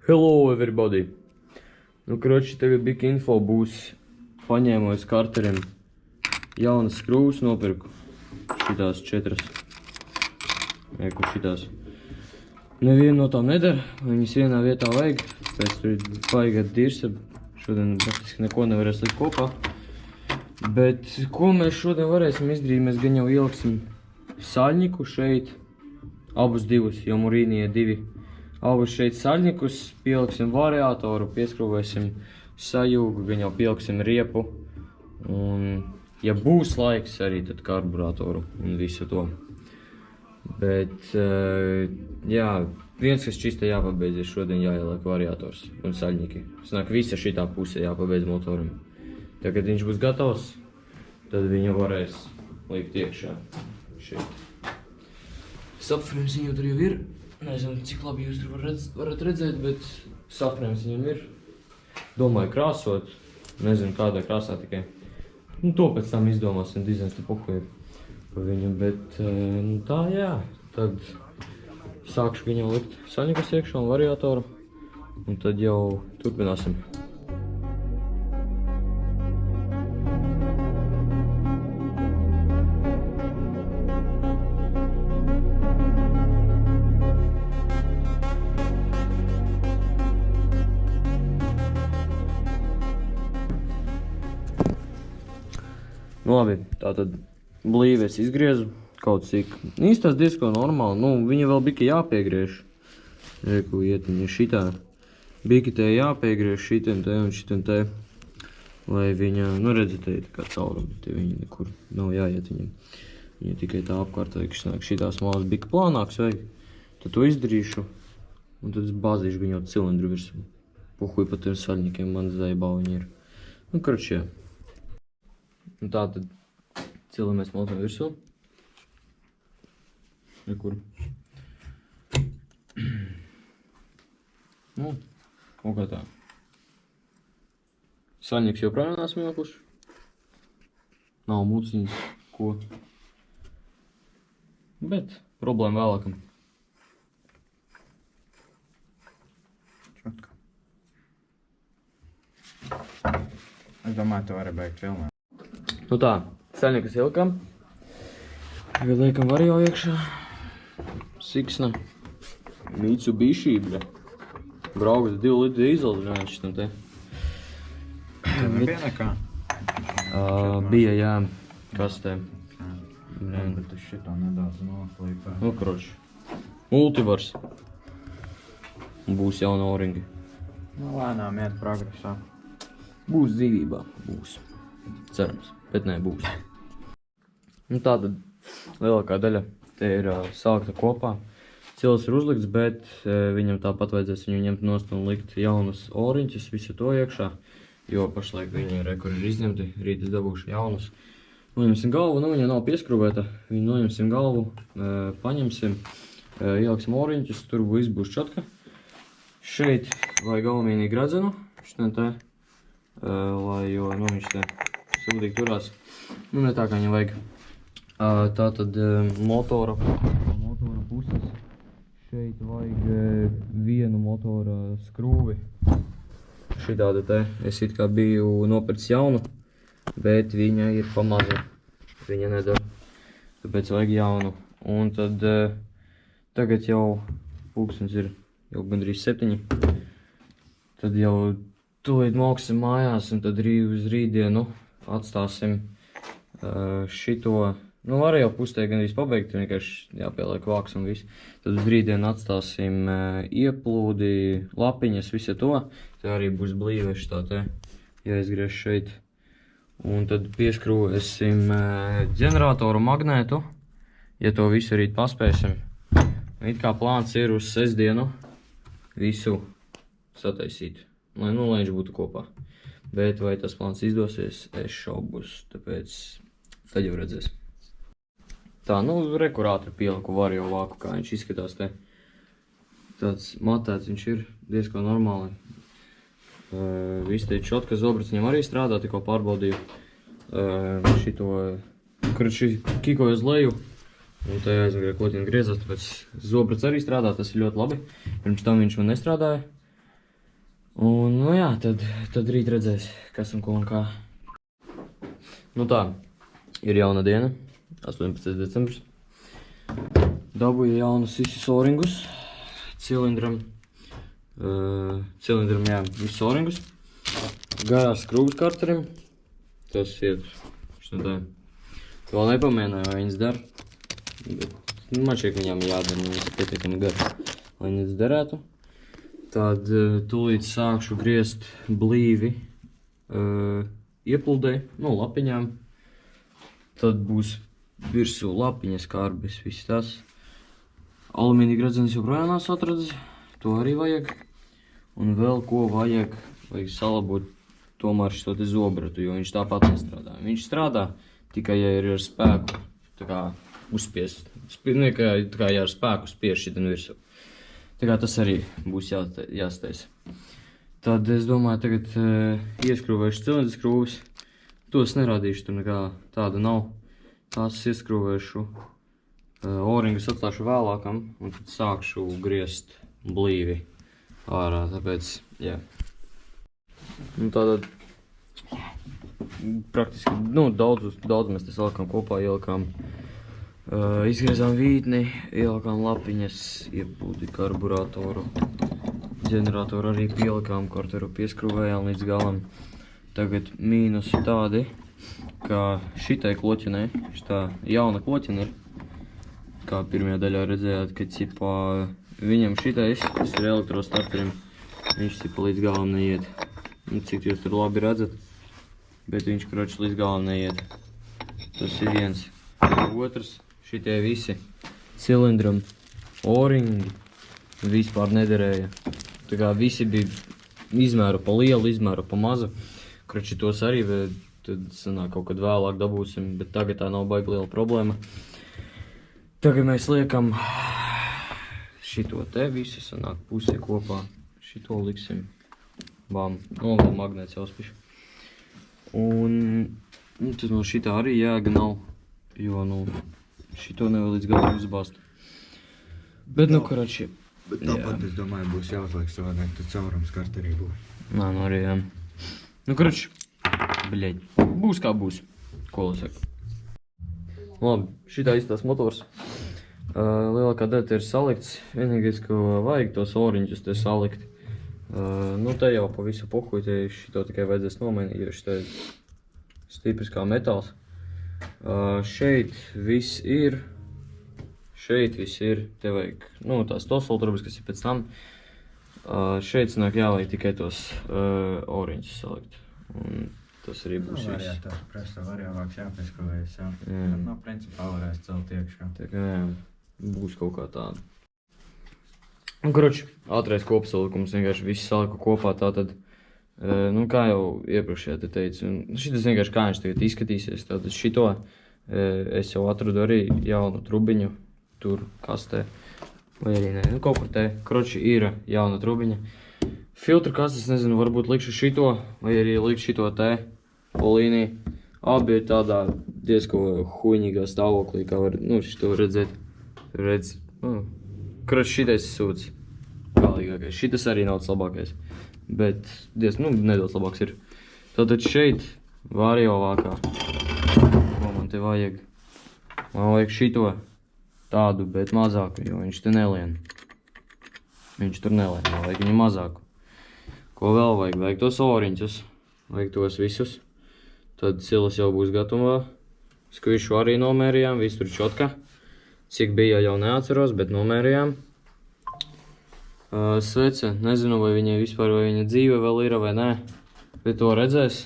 Hello everybody! Nu, kroči, tagad big info būs paņēmojis karterim jaunas skrūvas nopirku. Šitās 4. Eku šitās. Neviena no tām nedara, viņas vienā vietā vajag. Pēc tur ir baigā dirsa. Šodien praktiski neko nevarēs likt kopā. Bet ko mēs šodien varēsim izdarīt? Mēs gan jau ieliksim saļņiku šeit. Abus divus, jo Murīnie 2. Abus šeit saļņikus, pieliksim variātoru, pieskrūvēsim sajūgu, gan jau pieliksim riepu. Un, ja būs laiks, arī tad karburātoru un visu to. Bet, jā, viens, kas čista jāpabeidz, ir šodien jāieliek variātors un saļņiki. Sanāk, visa šitā puse jāpabeidz motoram. Tad, kad viņš būs gatavs, tad viņu varēs likt iekšā šeit. Subframes viņam tur jau ir. Nezinu, cik labi jūs tur varat redzēt, bet subframes viņam ir. Domāju krāsot. Nezinu, kādā krāsā tikai. Nu, to pēc tam izdomāsim, dizains te pohuj pa viņu, bet nu, tā jā. Tad sākšu viņam likt saļņikas iekšā un variātoru. Un tad jau turpināsim. Nu labi, tātad blīvi es izgriezu kaut cik. Īstās diezko normāli, nu viņa vēl bija jāpiegriež. Reku iet viņa šitā. Bija te jāpiegriež šitien te un šitien te. Lai viņa, nu redzi, te ir tā kā caurumi, te viņa nekur nav jāiet viņam. Viņa tikai tā apkārt vajag, sanāk, šitās malas bija plānāks vajag. Tad to izdarīšu. Un tad es bāzīšu viņu cilindru virsmu. Pohuj pa tiem saļņikiem, man zaibā viņi ir. Nu, karoči, jā. Un tā tad cilamies motoru virsū. Rekur. Nu, kaut kā tā. Saļņiks joprojām nesam ielikuši. Nav muciņas, ko. Bet problēma vēlākam. Čotka. Es domāju, tu vari beigt filmēt. Nu tā, saļņikas ielikam. Tagad liekam vario iekšā. Siksna. Mitsubishi, bļa. Braugas 2 litru dīzels, žēl šitam te. Tev nebija nekā? Bija, jā, kastē. Bet tu šito nedaudz noklīpē. Nu, kroči. Multivars. Būs jauna oringi. Nu, lēnām iet progresā. Būs dzīvībā, būs. Cerams, bet nē, būs. Nu tātad lielākā daļa te ir sākta kopā. Cils ir uzlikts, bet viņam tāpat vajadzēs viņu ņemt nost un likt jaunus oriņķus, visu to iekšā. Jo pašlaik viņi rekur ir izņemti, rīt es dabūšu jaunus. Noņemsim galvu, nu viņa nav pieskrūvēta. Viņu noņemsim galvu, paņemsim, ieliksim oriņķus, tur viss būs čotka. Šeit vajag alumīniju gradzenu, šitien te, jo nu viņš te sūdīgi turās. Nu, ne tā kā viņam vajag. Tātad motora puses. Šeit vajag vienu motora skrūvi. Šitāda te. Es it kā biju nopircis jaunu, bet viņa ir pamaza. Viņa nedara. Tāpēc vajag jaunu. Un tad tagad jau pulkstens ir jau gandrīz 7. Tad jau tūlīt moksim mājās un tad uz rītdienu atstāsim šito. Nu, var jau pustē gandrīz pabeigt, vienkārši jāpieliek vāks un viss. Tad uz rītdienu atstāsim ieplūdi, lapiņas, visu to. Te arī būs blīveši tā te jāizgriež šeit. Un tad pieskrūvēsim ģeneratoru magnētu, ja to visu rīt paspēsim. It kā plāns ir uz sestdienu visu sataisīt, lai viņš būtu kopā. Bet vai tas plāns izdosies, es šaubos, tāpēc tad jau redzēs. Tā, nu, rekur ātri pieliku vario vāku, kā viņš izskatās te. Tāds matēts viņš ir diezko normāli. Viss te čotka zobrats viņam arī strādā, tikko pārbaudīju. Šito, kurš kikoja uz leju. Un te aizmugurē kotiņa griezās, tāpēc zobrats arī strādā, tas ir ļoti labi. Pirms tam viņš man nestrādāja. Un, nu jā, tad rīt redzēs, kas un ko un kā. Nu tā, ir jauna diena, 18. decembris. Dabūju jaunus visus oringus, cilindram, jā, visus oringus. Garās skrūvas karterim, tas iet, tā. Vēl nepamēģināju, vai viņas der. Bet man šķiet, viņām jādara, viņas pietiekami gar, lai viņas derētu. Tad tūlīt sākšu griezt blīvi iepludē, no lapiņām. Tad būs virsū lapiņas, kārbis, viss tas. Alumīnija gredzenis joprojām esmu atradis, to arī vajag. Un vēl ko vajag salabot tomēr šo te zobratu, jo viņš tāpat nestrādā. Viņš strādā tikai, ja ir ar spēku, tā kā uzspiest. Tā kā ja ar spēku spiež šitien virsū. Tā kā tas arī būs jāstaisa. Tad es domāju, tagad ieskrūvēšu cilindru skrūvis. Tos nerādīšu, tur nekā tāda nav. Tās ieskrūvēšu, oringus atstāšu vēlākam, un tad sākšu griezt blīvi ārā, tāpēc, jā. Nu tātad, praktiski, nu daudz mēs te salikām kopā, ielikām. Izgriezām vītni, ielikām lapiņas, ieplūdi karburātoru, ģeneratoru arī pielikām, karteru pieskrūvējām līdz galam. Tagad mīnusi tādi, ka šitai kloķinai, šitā jauna kloķina ir, kā pirmajā daļā redzējāt, ka cipā viņam šitais, tas ir elektrostarterim, viņš cipa līdz galam neiet. Nu, cik jūs tur labi redzat, bet viņš kroči līdz galam neiet. Tas ir viens. Otrs. Šitie visi cilindram oringi vispār nederēja. Tā kā visi bija izmēru pa lielu, izmēru pa mazu. Kroči tos arī, tad sanāk kaut kad vēlāk dabūsim, bet tagad tā nav baigi liela problēma. Tagad mēs liekam šito te visi, sanāk pusi kopā. Šito liksim. Bam, vēl magnēts jāuzpišu. Un tad no šitā arī jēga nav, jo, nu, šito nevar līdz galam uzbāzt. Bet, nu, karači. Bet tāpat, es domāju, būs jāuzliek savādāk, tad caurums karterī būs. Nā, nu arī, jā. Nu, karači, bļeļ, būs kā būs, ko lai saka. Labi, šitā izstās motors. Lielākā daļa te ir salikts, vienīgais, ko vajag tos oriņķus te salikt. Nu, te jau pa visu pohuju, te šito tikai vajadzēs nomainīt, jo šitā ir stiprs kā metāls. Šeit viss ir, te vajag, nu, tās tosfoltrubas, kas ir pēc tam. Šeit sanāk jāvajag tikai tos oriņķus salikt, un tas arī būs viss. Variātā presā variāvāks jāpieskrūvējas, jā. Tad nav principā varēs celt iekšā. Tā kā, jā, būs kaut kā tāda. Un, karoči, ātrais kopsalikums, vienkārši viss saliku kopā, tātad, nu, kā jau iepriekšējā te teicu, šitas vienkārši kā viņš tagad izskatīsies, tātad šito es jau atradu arī jaunu trubiņu, tur kastē, vai arī nē, nu, kaut kur te, karoči, ir jauna trubiņa. Filtru kastes, nezinu, varbūt likšu šito, vai arī likšu šito te, polīnī. Abi ir tādā diezko huņīgā stāvoklī, kā var, nu, šito redzēt, redz, nu, karoči, šitais sūds, galīgākais, šitas arī nav tas labākais. Bet nu, nedaudz labāks ir. Tātad šeit variāvākā, ko man te vajag. Man vajag šito tādu, bet mazāku, jo viņš te nelien. Viņš tur nelien, man vajag viņu mazāku. Ko vēl vajag? Vajag tos oriņķus, vajag tos visus. Tad silas jau būs gatavā. Skvišu arī nomērījām, viss tur čotka. Cik bija jau neatceros, bet nomērījām. Svece, nezinu, vai viņai vispār, vai viņa dzīve vēl ir vai nē, bet to redzēs.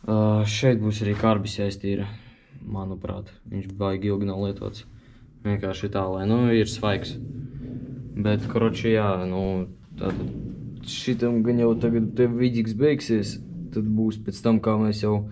Šeit būs arī kārbis jāiztīra, manuprāt, viņš baigi ilgi nav lietots. Vienkārši tā, lai, nu, ir svaigs. Bet, karoči, jā, nu, tātad šitam gan jau tagad te vidīgs beigsies, tad būs pēc tam, kā mēs jau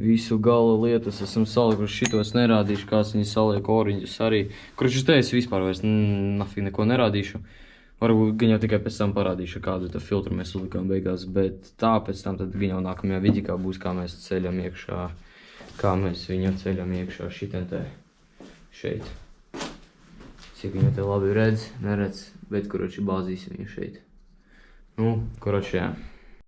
visu gala lietas esam salikuši, šitos nerādīšu, kāds viņi saliek oriņģus arī. Karoči, te es vispār vairs nafīgi neko nerādīšu. Varbūt gan jau tikai pēc tam parādīšu, kādu tā filtru mēs uzlikām beigās, bet tā pēc tam tad gan jau nākamajā vidikā būs, kā mēs ceļam iekšā, kā mēs viņu ceļam iekšā šitien te šeit. Cik viņu te labi redz, neredz, bet, karoči, bāzīsim viņu šeit. Nu, коротше,